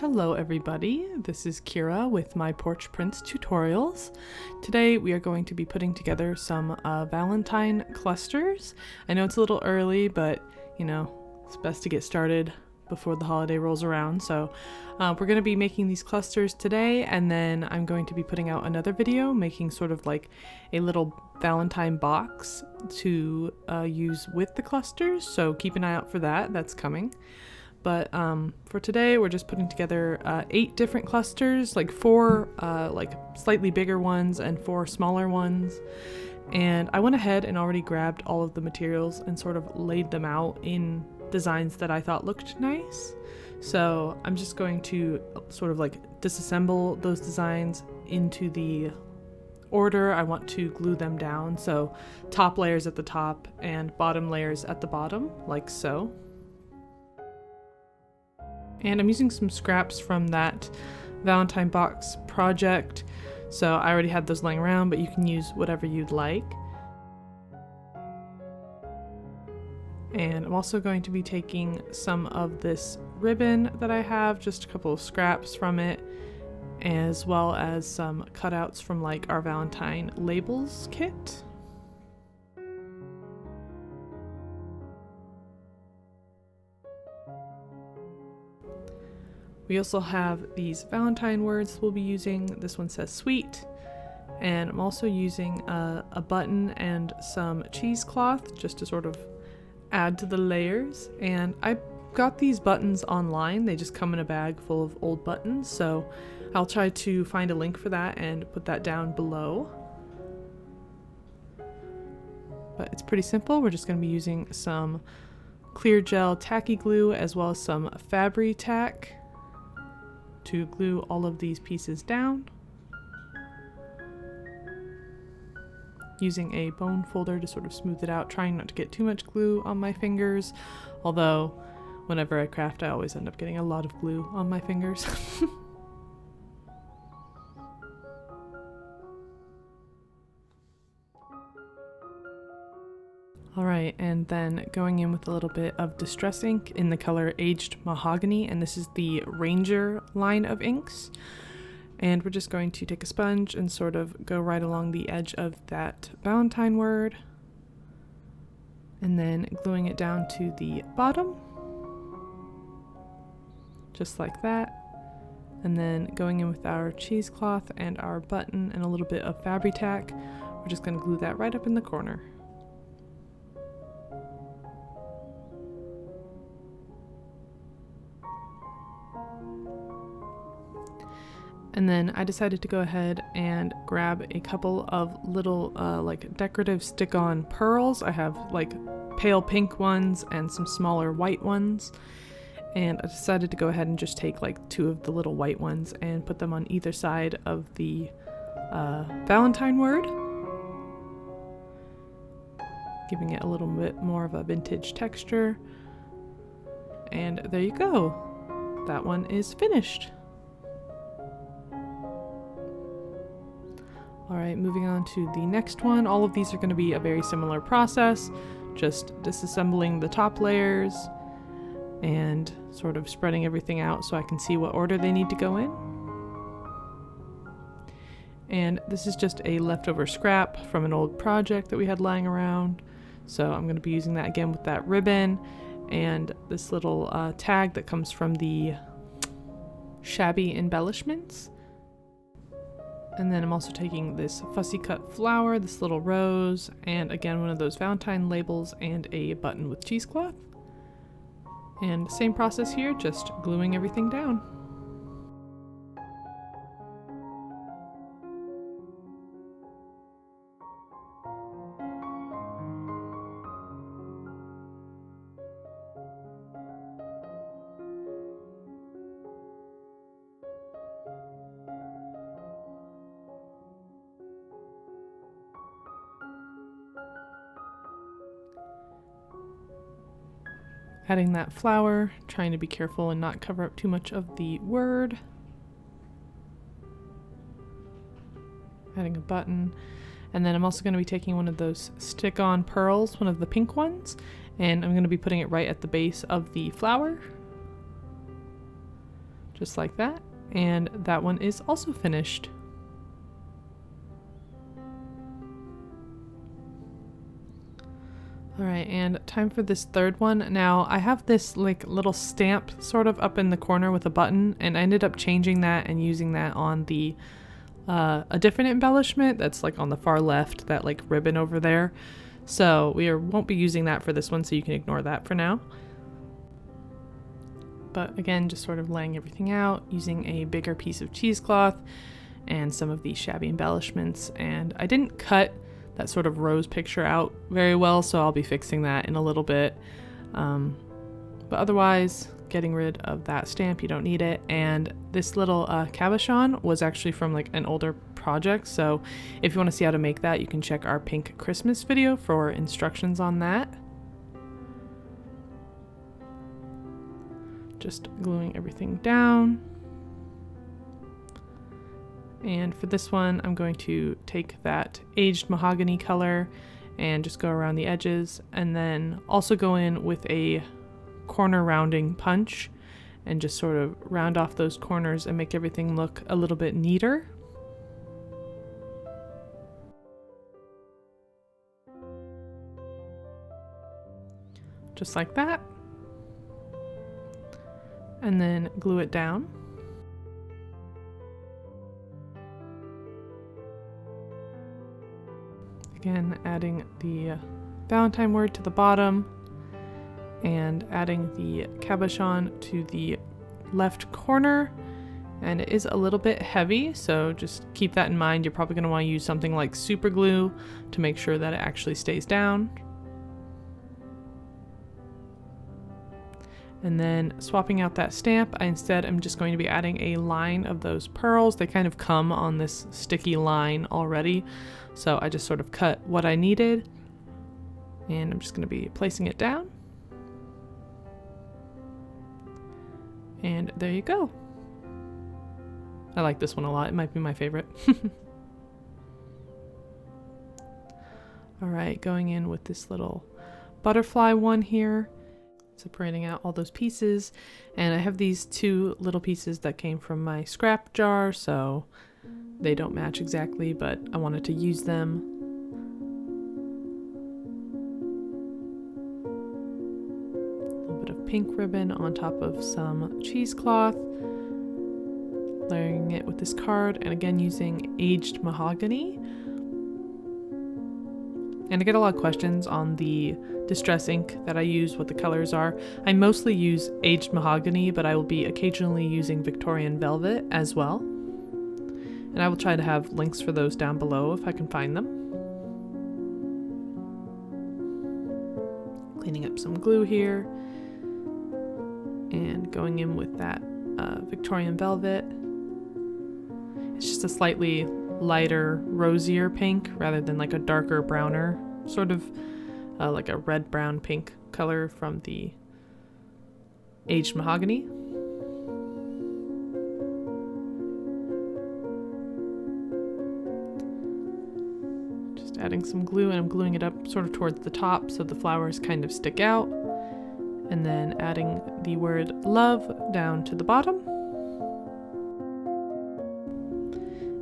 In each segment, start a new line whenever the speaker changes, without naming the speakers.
Hello everybody, this is Kyra with my Porch Prints tutorials. Today we are going to be putting together some Valentine clusters. I know it's a little early, but you know, it's best to get started before the holiday rolls around. So we're going to be making these clusters today, and then I'm going to be putting out another video making sort of like a little Valentine box to use with the clusters, so keep an eye out for that. That's coming. But for today, we're just putting together 8 different clusters, like 4 like slightly bigger ones and 4 smaller ones. And I went ahead and already grabbed all of the materials and sort of laid them out in designs that I thought looked nice. So I'm just going to sort of like disassemble those designs into the order I want to glue them down. So top layers at the top and bottom layers at the bottom, like so. And I'm using some scraps from that Valentine box project, so I already had those laying around, but you can use whatever you'd like. And I'm also going to be taking some of this ribbon that I have, just a couple of scraps from it, as well as some cutouts from like our Valentine labels kit. We also have these Valentine words we'll be using. This one says sweet. And I'm also using a button and some cheesecloth just to sort of add to the layers. And I got these buttons online. They just come in a bag full of old buttons. So I'll try to find a link for that and put that down below. But it's pretty simple. We're just going to be using some clear gel tacky glue as well as some Fabri-Tac to glue all of these pieces down, using a bone folder to sort of smooth it out, trying not to get too much glue on my fingers, although whenever I craft I always end up getting a lot of glue on my fingers. Alright, and then going in with a little bit of Distress ink in the color Aged Mahogany, and this is the Ranger line of inks. And we're just going to take a sponge and sort of go right along the edge of that Valentine word, and then gluing it down to the bottom, just like that. And then going in with our cheesecloth and our button and a little bit of Fabri-Tac, we're just going to glue that right up in the corner. And then I decided to go ahead and grab a couple of little like decorative stick-on pearls. I have like pale pink ones and some smaller white ones. And I decided to go ahead and just take like 2 of the little white ones and put them on either side of the Valentine word, giving it a little bit more of a vintage texture. And there you go. That one is finished. Alright, moving on to the next one. All of these are going to be a very similar process, just disassembling the top layers and sort of spreading everything out so I can see what order they need to go in. And this is just a leftover scrap from an old project that we had lying around, so I'm going to be using that again with that ribbon and this little tag that comes from the Shabby Embellishments. And then I'm also taking this fussy cut flower, this little rose, and again one of those Valentine labels and a button with cheesecloth. And same process here, just gluing everything down. Adding that flower, trying to be careful and not cover up too much of the word. Adding a button. And then I'm also going to be taking one of those stick-on pearls, one of the pink ones, and I'm going to be putting it right at the base of the flower. just like that. And that one is also finished. All right, and time for this third one. Now I have this like little stamp sort of up in the corner with a button, and I ended up changing that and using that on the a different embellishment that's like on the far left, that like ribbon over there. So won't be using that for this one, so you can ignore that for now. But again, just sort of laying everything out using a bigger piece of cheesecloth and some of these shabby embellishments. And I didn't cut that sort of rose picture out very well, so I'll be fixing that in a little bit. But otherwise, getting rid of that stamp, you don't need it. And this little cabochon was actually from like an older project, so if you want to see how to make that, you can check our pink Christmas video for instructions on that. Just gluing everything down. And for this one, I'm going to take that aged mahogany color and just go around the edges, and then also go in with a corner rounding punch and just sort of round off those corners and make everything look a little bit neater. Just like that. And then glue it down. Again, adding the Valentine word to the bottom and adding the cabochon to the left corner. And it is a little bit heavy, so just keep that in mind. You're probably going to want to use something like super glue to make sure that it actually stays down. And then swapping out that stamp, I instead am just going to be adding a line of those pearls. They kind of come on this sticky line already, so I just sort of cut what I needed, and I'm just going to be placing it down. And there you go. I like this one a lot. It might be my favorite. All right, going in with this little butterfly one here. Separating out all those pieces, and I have these two little pieces that came from my scrap jar, so they don't match exactly, but I wanted to use them. A little bit of pink ribbon on top of some cheesecloth, layering it with this card, and again using aged mahogany. And I get a lot of questions on the distress ink that I use, what the colors are. I mostly use aged mahogany, but I will be occasionally using Victorian velvet as well. And I will try to have links for those down below if I can find them. Cleaning up some glue here. And going in with that Victorian velvet. It's just a slightly lighter, rosier pink rather than like a darker, browner, sort of like a red, brown, pink color from the aged mahogany. Just adding some glue, and I'm gluing it up sort of towards the top so the flowers kind of stick out. And then adding the word love down to the bottom.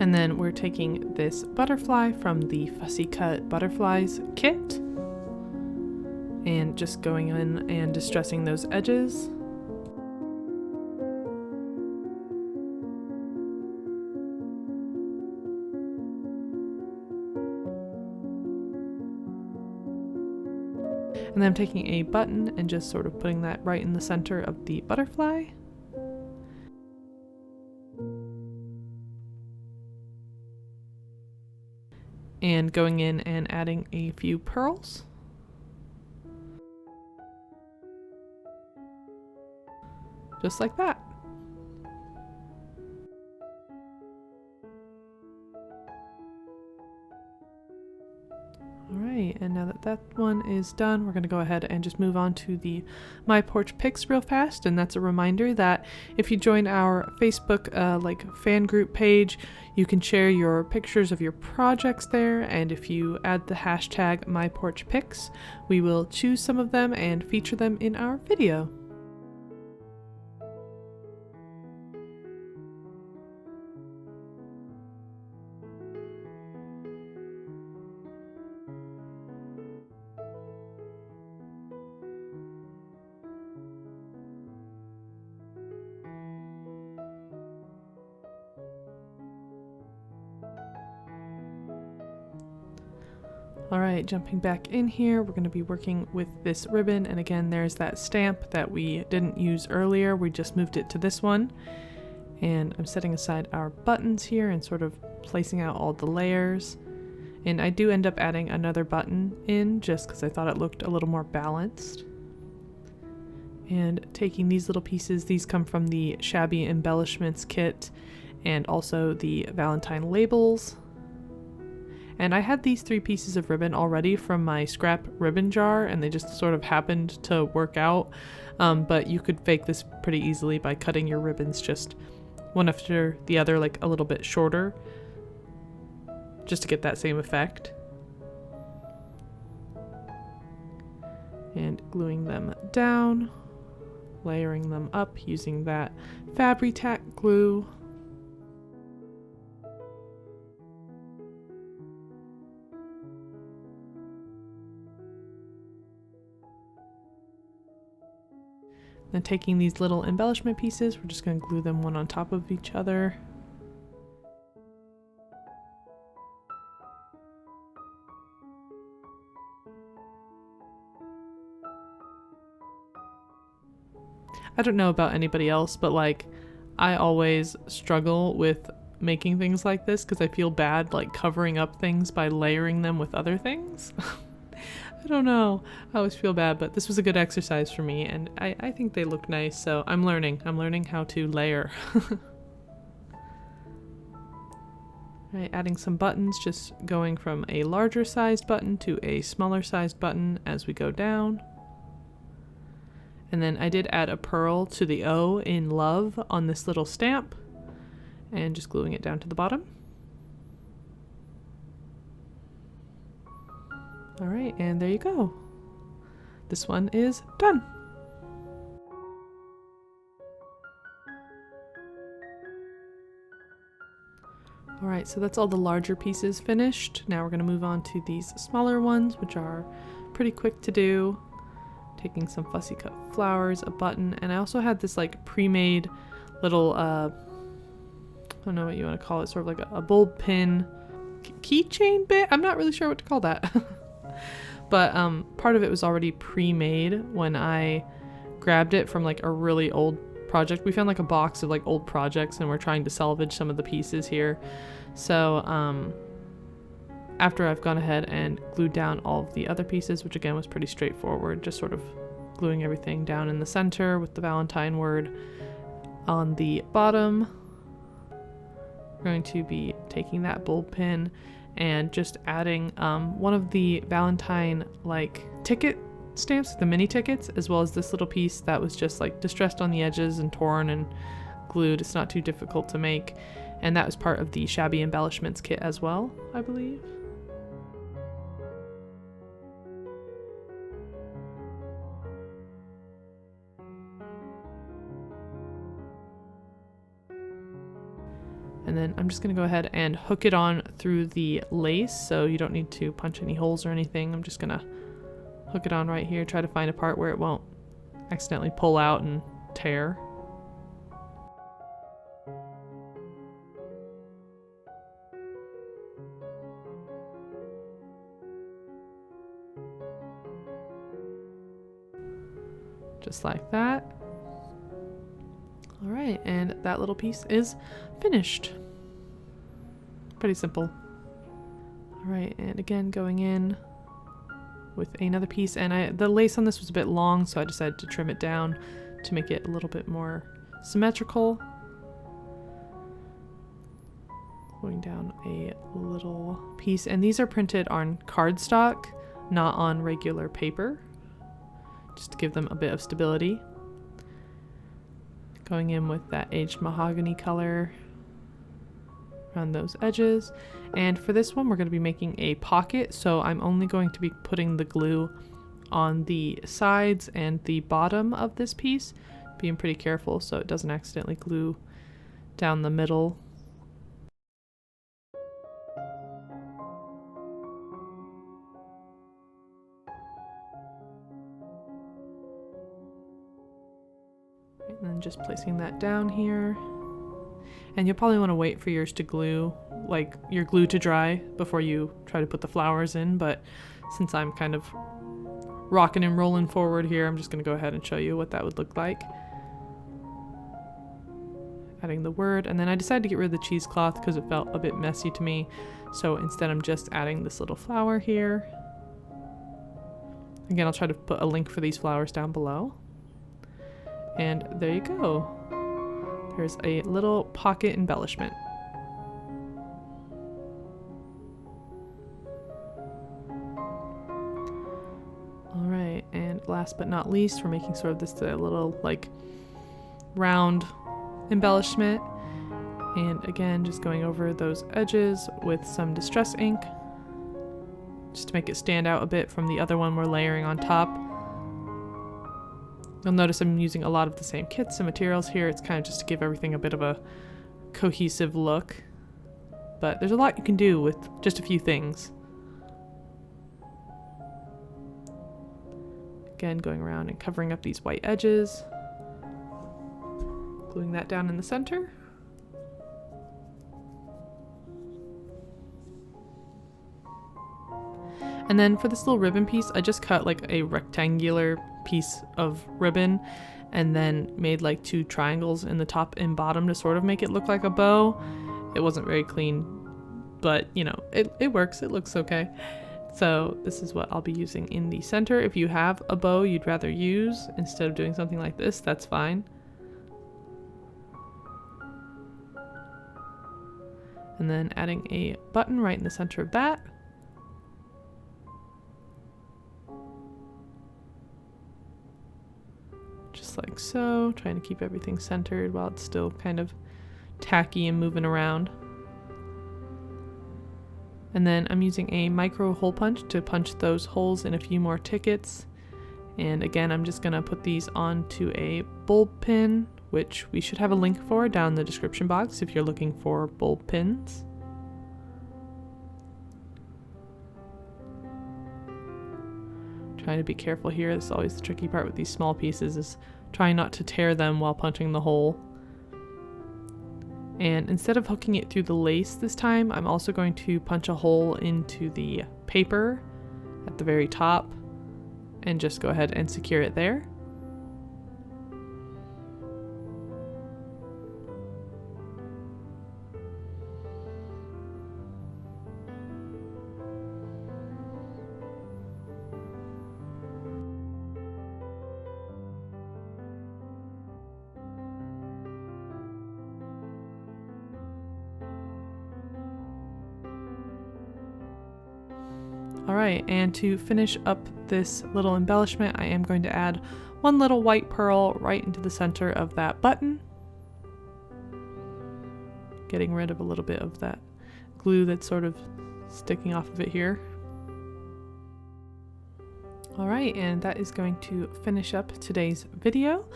And then we're taking this butterfly from the Fussy Cut Butterflies kit and just going in and distressing those edges. And then I'm taking a button and just sort of putting that right in the center of the butterfly. And going in and adding a few pearls. Just like that. Alright, and now that that one is done, we're going to go ahead and just move on to the My Porch Picks real fast. And that's a reminder that if you join our Facebook fan group page, you can share your pictures of your projects there. And if you add the hashtag My Porch Picks, we will choose some of them and feature them in our video. All right, jumping back in here, we're going to be working with this ribbon, and again there's that stamp that we didn't use earlier. We just moved it to this one, and I'm setting aside our buttons here and sort of placing out all the layers. And I do end up adding another button in just because I thought it looked a little more balanced. And taking these little pieces, these come from the Shabby Embellishments kit and also the Valentine labels. And I had these 3 pieces of ribbon already from my scrap ribbon jar, and they just sort of happened to work out. But you could fake this pretty easily by cutting your ribbons just one after the other, like a little bit shorter, just to get that same effect. And gluing them down, layering them up using that Fabri-Tac glue. Then taking these little embellishment pieces, we're just going to glue them one on top of each other. I don't know about anybody else, but like I always struggle with making things like this because I feel bad like covering up things by layering them with other things. I don't know. I always feel bad, but this was a good exercise for me, and I think they look nice, so I'm learning. I'm learning how to layer. Right, adding some buttons, just going from a larger sized button to a smaller sized button as we go down. And then I did add a pearl to the O in love on this little stamp, and just gluing it down to the bottom. All right, and there you go. This one is done. All right, so that's all the larger pieces finished. Now we're gonna move on to these smaller ones, which are pretty quick to do. Taking some fussy cut flowers, a button, and I also had this like pre-made little, I don't know what you wanna call it, sort of like a bulb pin keychain bit? I'm not really sure what to call that. But part of it was already pre-made when I grabbed it from like a really old project. We found like a box of like old projects, and we're trying to salvage some of the pieces here. So after I've gone ahead and glued down all of the other pieces, which again was pretty straightforward, just sort of gluing everything down in the center with the Valentine word on the bottom. We're going to be taking that bulb pin and just adding one of the Valentine like ticket stamps, the mini tickets, as well as this little piece that was just like distressed on the edges and torn and glued. It's not too difficult to make, and that was part of the Shabby Embellishments kit as well, I believe. And then I'm just going to go ahead and hook it on through the lace, so you don't need to punch any holes or anything. I'm just going to hook it on right here, try to find a part where it won't accidentally pull out and tear. Just like that. All right, and that little piece is finished. Pretty simple. All right, and again going in with another piece, and the lace on this was a bit long, so I decided to trim it down to make it a little bit more symmetrical. Going down a little piece, and these are printed on cardstock, not on regular paper, just to give them a bit of stability. Going in with that aged mahogany color around those edges. And for this one, we're going to be making a pocket, so I'm only going to be putting the glue on the sides and the bottom of this piece, being pretty careful so it doesn't accidentally glue down the middle. And then just placing that down here. And you'll probably want to wait for yours to glue, like your glue to dry before you try to put the flowers in, but since I'm kind of rocking and rolling forward here, I'm just going to go ahead and show you what that would look like. Adding the word, and then I decided to get rid of the cheesecloth because it felt a bit messy to me, so instead I'm just adding this little flower here. Again, I'll try to put a link for these flowers down below. And there you go. There's a little pocket embellishment. Alright, and last but not least, we're making sort of this little like round embellishment. And again, just going over those edges with some distress ink, just to make it stand out a bit from the other one we're layering on top. You'll notice I'm using a lot of the same kits and materials here. It's kind of just to give everything a bit of a cohesive look. But there's a lot you can do with just a few things. Again, going around and covering up these white edges. Gluing that down in the center. And then for this little ribbon piece, I just cut like a rectangular piece of ribbon and then made like 2 triangles in the top and bottom to sort of make it look like a bow. It wasn't very clean, but you know, it works, it looks okay. So this is what I'll be using in the center. If you have a bow you'd rather use instead of doing something like this, that's fine. And then adding a button right in the center of that. Just like so, trying to keep everything centered while it's still kind of tacky and moving around. And then I'm using a micro hole punch to punch those holes in a few more tickets. And again, I'm just gonna put these onto a bulb pin, which we should have a link for down in the description box if you're looking for bulb pins. Trying to be careful here. This is always the tricky part with these small pieces, is trying not to tear them while punching the hole. And instead of hooking it through the lace this time, I'm also going to punch a hole into the paper at the very top and just go ahead and secure it there. Alright, and to finish up this little embellishment, I am going to add one little white pearl right into the center of that button. Getting rid of a little bit of that glue that's sort of sticking off of it here. Alright, and that is going to finish up today's video.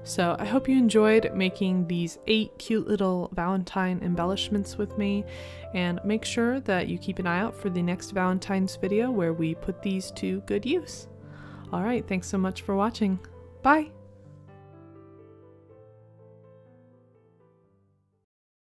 So I hope you enjoyed making these 8 cute little Valentine embellishments with me, and make sure that you keep an eye out for the next Valentine's video where we put these to good use. Alright, thanks so much for watching. Bye!